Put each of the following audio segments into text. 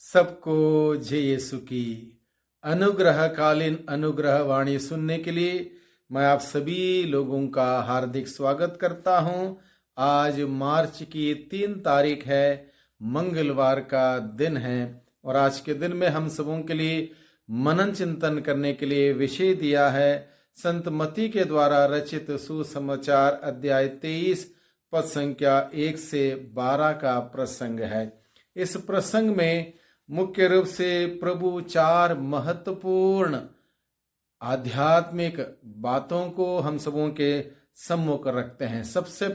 सबको जय यीशु की अनुग्रहकालीन अनुग्रह वाणी सुनने के लिए मैं आप सभी लोगों का हार्दिक स्वागत करता हूं। आज मार्च की 3 तारीख है, मंगलवार का दिन है और आज के दिन में हम सबों के लिए मनन चिंतन करने के लिए विषय दिया है संत मती के द्वारा रचित सुसमाचार अध्याय 23 पद संख्या 1 से 12 का प्रसंग है। इस प्रसंग में मुख्य रूप से प्रभु 4 महत्वपूर्ण आध्यात्मिक बातों को हम सबों के सम्मुख रखते हैं। सबसे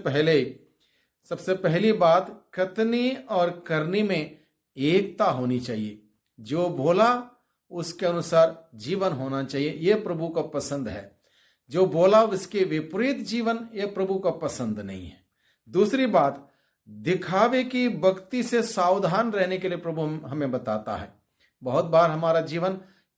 पहली बात, कथनी और करनी में एकता होनी चाहिए। जो बोला उसके अनुसार जीवन होना चाहिए, यह प्रभु को पसंद है। जो बोला उसके विपरीत जीवन, यह प्रभु को पसंद नहीं है। दूसरी बात, दिखावे की भक्ति से सावधान रहने के लिए प्रभु हमें बताता है। बहुत बार हमारा जीवन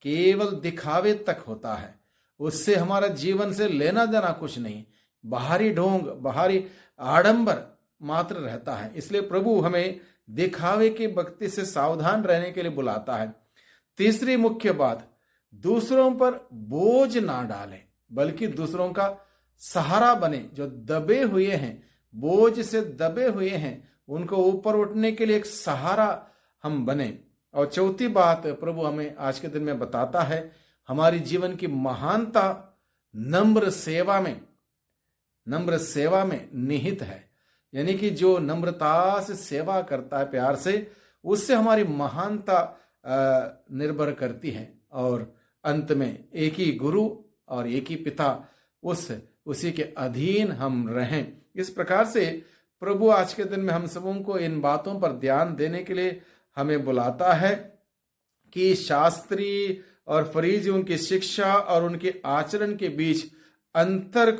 केवल दिखावे तक होता है, उससे हमारा जीवन से लेना देना कुछ नहीं, बाहरी ढोंग, बाहरी आडंबर मात्र रहता है। इसलिए प्रभु हमें दिखावे की भक्ति से सावधान रहने के लिए बुलाता है। तीसरी मुख्य बात, दूसरों पर बोझ ना डालें बल्कि दूसरों का सहारा बने। जो दबे हुए हैं, बोझ से दबे हुए हैं, उनको ऊपर उठने के लिए एक सहारा हम बने। और चौथी बात प्रभु हमें आज के दिन में बताता है, हमारी जीवन की महानता नम्र सेवा में निहित है। यानी कि जो नम्रता से सेवा करता है, प्यार से, उससे हमारी महानता निर्भर करती है। और अंत में एक ही गुरु और एक ही पिता, उसी के अधीन हम रहें। इस प्रकार से प्रभु आज के दिन में हम सबों को इन बातों पर ध्यान देने के लिए हमें बुलाता है कि शास्त्री और फरीसियों की शिक्षा और उनके आचरण के बीच अंतर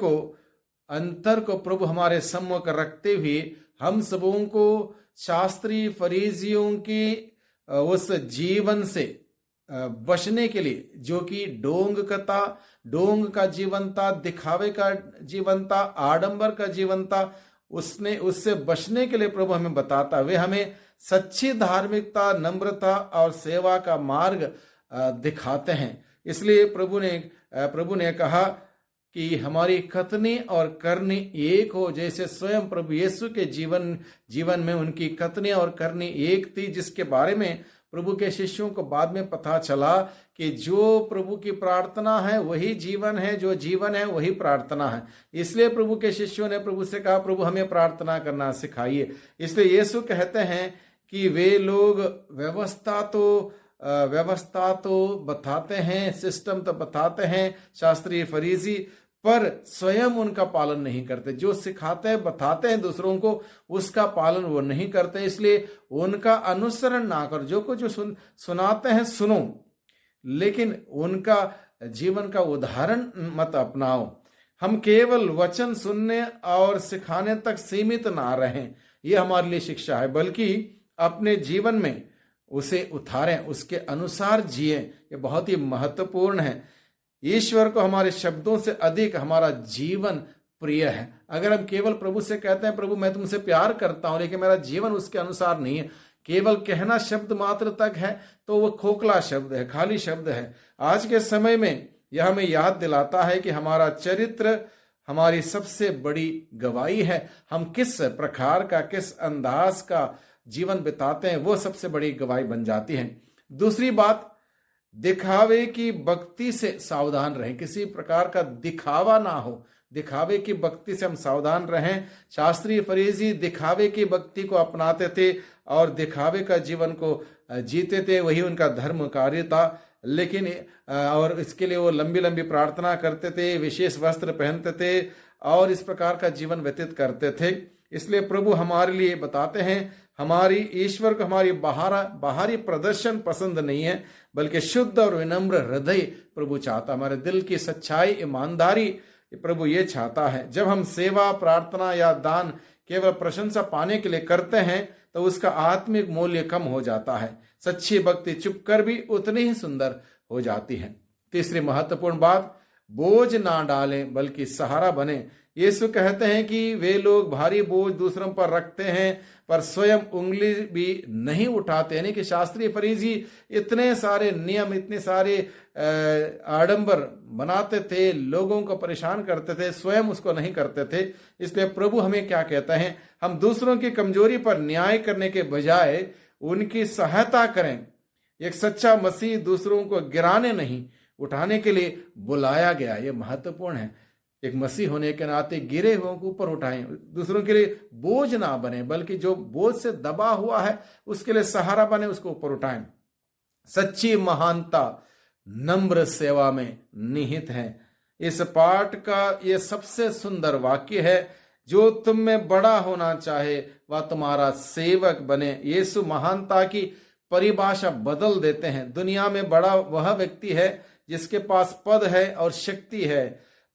को प्रभु हमारे सम्मुख रखते हुए हम सबों को शास्त्री फरीसियों की उस जीवन से बचने के लिए, जो कि डोंग का जीवन था, दिखावे का जीवन था, आडंबर का जीवन था, उससे बचने के लिए प्रभु हमें बताता। वे हमें सच्ची धार्मिकता, नम्रता और सेवा का मार्ग दिखाते हैं। इसलिए प्रभु ने कहा कि हमारी कथनी और करनी एक हो, जैसे स्वयं प्रभु यीशु के जीवन में उनकी कथनी और करनी एक थी, जिसके बारे में प्रभु के शिष्यों को बाद में पता चला कि जो प्रभु की प्रार्थना है वही जीवन है, जो जीवन है वही प्रार्थना है। इसलिए प्रभु के शिष्यों ने प्रभु से कहा, प्रभु हमें प्रार्थना करना सिखाइए। इसलिए यीशु कहते हैं कि वे लोग व्यवस्था तो बताते हैं, सिस्टम तो बताते हैं, शास्त्री फरीसी, पर स्वयं उनका पालन नहीं करते। जो सिखाते हैं, बताते हैं दूसरों को, उसका पालन वो नहीं करते। इसलिए उनका अनुसरण ना करो। जो कुछ सुनाते हैं सुनो, लेकिन उनका जीवन का उदाहरण मत अपनाओ। हम केवल वचन सुनने और सिखाने तक सीमित ना रहें, यह हमारे लिए शिक्षा है, बल्कि अपने जीवन में उसे उतारें, उसके अनुसार जिए। ये बहुत ही महत्वपूर्ण है। ईश्वर को हमारे शब्दों से अधिक हमारा जीवन प्रिय है। अगर हम केवल प्रभु से कहते हैं, प्रभु मैं तुमसे प्यार करता हूं, लेकिन मेरा जीवन उसके अनुसार नहीं है, केवल कहना शब्द मात्र तक है, तो वो खोखला शब्द है, खाली शब्द है। आज के समय में यह हमें याद दिलाता है कि हमारा चरित्र हमारी सबसे बड़ी गवाही है। हम किस प्रकार का, किस अंदाज का जीवन बिताते हैं, वो सबसे बड़ी गवाही बन जाती है। दूसरी बात, दिखावे की भक्ति से सावधान रहें। किसी प्रकार का दिखावा ना हो, दिखावे की भक्ति से हम सावधान रहें। शास्त्री फरीसी दिखावे की भक्ति को अपनाते थे और दिखावे का जीवन को जीते थे, वही उनका धर्म कार्य था। लेकिन और इसके लिए वो लंबी लंबी प्रार्थना करते थे, विशेष वस्त्र पहनते थे और इस प्रकार का जीवन व्यतीत करते थे। इसलिए प्रभु हमारे लिए बताते हैं, हमारी ईश्वर को हमारी बाहरी प्रदर्शन पसंद नहीं है, बल्कि शुद्ध और विनम्र हृदय प्रभु चाहता। हमारे दिल की सच्चाई, ईमानदारी प्रभु ये चाहता है। जब हम सेवा, प्रार्थना या दान केवल प्रशंसा पाने के लिए करते हैं, तो उसका आत्मिक मूल्य कम हो जाता है। सच्ची भक्ति चुपकर भी उतनी ही सुंदर हो जाती है। तीसरी महत्वपूर्ण बात, बोझ ना डालें बल्कि सहारा बने। यीशु कहते हैं कि वे लोग भारी बोझ दूसरों पर रखते हैं पर स्वयं उंगली भी नहीं उठाते। यानी कि शास्त्रीय फरीसी इतने सारे नियम, इतने सारे आडंबर बनाते थे, लोगों को परेशान करते थे, स्वयं उसको नहीं करते थे। इसलिए प्रभु हमें क्या कहता है, हम दूसरों की कमजोरी पर न्याय करने के बजाय उनकी सहायता करें। एक सच्चा मसीह दूसरों को गिराने नहीं, उठाने के लिए बुलाया गया। ये महत्वपूर्ण है। एक मसीह होने के नाते गिरे हुओं को ऊपर उठाएं, दूसरों के लिए बोझ ना बने, बल्कि जो बोझ से दबा हुआ है उसके लिए सहारा बने, उसको ऊपर उठाएं। सच्ची महानता नम्र सेवा में निहित है। इस पाठ का यह सबसे सुंदर वाक्य है, जो तुम में बड़ा होना चाहे वह तुम्हारा सेवक बने। यीशु महानता की परिभाषा बदल देते हैं। दुनिया में बड़ा वह व्यक्ति है जिसके पास पद है और शक्ति है,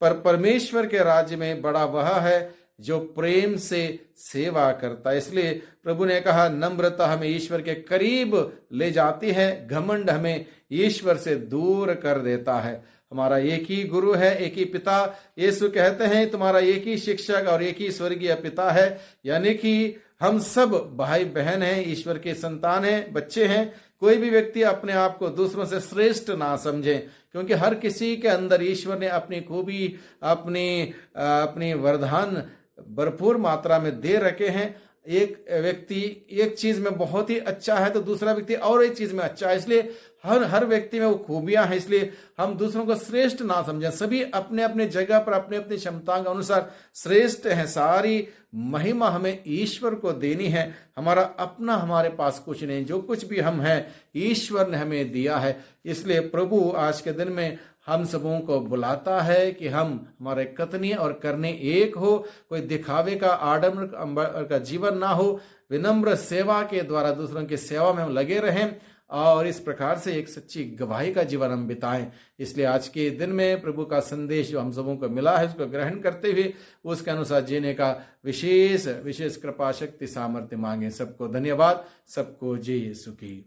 पर परमेश्वर के राज्य में बड़ा वह है जो प्रेम से सेवा करता है। इसलिए प्रभु ने कहा, नम्रता हमें ईश्वर के करीब ले जाती है, घमंड हमें ईश्वर से दूर कर देता है। हमारा एक ही गुरु है, एक ही पिता। यीशु कहते हैं तुम्हारा एक ही शिक्षक और एक ही स्वर्गीय पिता है। यानी कि हम सब भाई बहन हैं, ईश्वर के संतान हैं, बच्चे हैं। कोई भी व्यक्ति अपने आप को दूसरों से श्रेष्ठ ना समझे, क्योंकि हर किसी के अंदर ईश्वर ने अपनी खूबी, अपनी वरदान भरपूर मात्रा में दे रखे हैं। एक व्यक्ति एक चीज में बहुत ही अच्छा है तो दूसरा व्यक्ति और एक चीज में अच्छा है। इसलिए हर व्यक्ति में वो खूबियां हैं। इसलिए हम दूसरों को श्रेष्ठ ना समझें। सभी अपने अपने जगह पर अपने अपनी क्षमता के अनुसार श्रेष्ठ हैं। सारी महिमा हमें ईश्वर को देनी है। हमारा अपना हमारे पास कुछ नहीं, जो कुछ भी हम हैं ईश्वर ने हमें दिया है। इसलिए प्रभु आज के दिन में हम सबों को बुलाता है कि हम हमारे कथनी और करने एक हो। कोई दिखावे का, आडंबर का जीवन ना हो। विनम्र सेवा के द्वारा दूसरों की सेवा में हम लगे रहें और इस प्रकार से एक सच्ची गवाही का जीवन हम बिताएं। इसलिए आज के दिन में प्रभु का संदेश जो हम सबों को मिला है उसको ग्रहण करते हुए उसके अनुसार जीने का विशेष कृपा, शक्ति, सामर्थ्य मांगे। सबको धन्यवाद। सबको जय यीशु की।